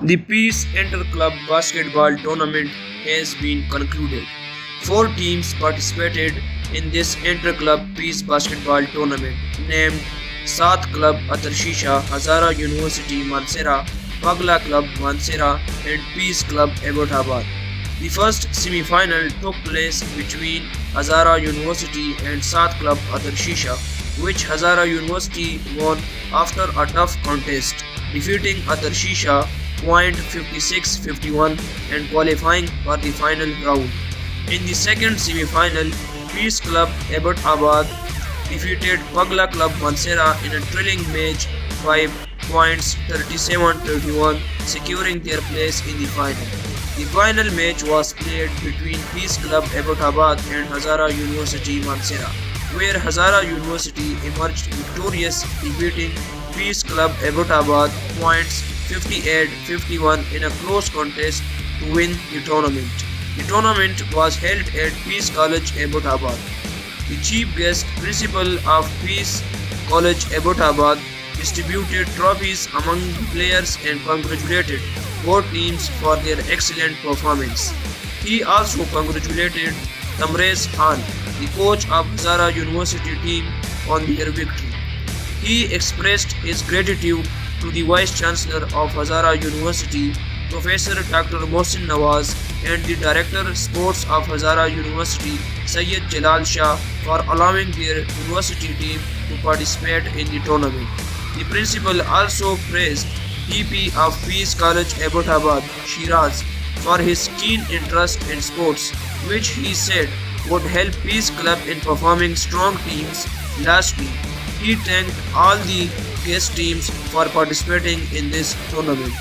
The Peace Inter-Club Basketball Tournament has been concluded. Four teams participated in this Inter-Club Peace Basketball Tournament named Saath Club Atarshisha, Hazara University Mansehra, Pagla Club Mansehra and Peace Club Abbottabad. The first semi-final took place between Hazara University and Saath Club Atarshisha, which Hazara University won after a tough contest, defeating Atarshisha point 56-51 and qualifying for the final round. In the second semi-final, Peace Club Abbottabad defeated Pagla Club Mansehra in a thrilling match 5 points 37-31, securing their place in the final. The final match was played between Peace Club Abbottabad and Hazara University Mansehra, where Hazara University emerged victorious, defeating Peace Club Abbottabad points 58-51 in a close contest to win the tournament. The tournament was held at Peace College Abbottabad. The chief guest principal of Peace College Abbottabad distributed trophies among the players and congratulated both teams for their excellent performance. He also congratulated Tamrez Khan, the coach of Hazara University team, on their victory. He expressed his gratitude to the Vice Chancellor of Hazara University, Professor Dr. Mohsin Nawaz, and the Director Sports of Hazara University, Syed Jalal Shah, for allowing their university team to participate in the tournament. The principal also praised EP of Peace College Abbottabad, Shiraz, for his keen interest in sports, which he said would help Peace Club in performing strong teams. Lastly, he thanked all the guest teams for participating in this tournament.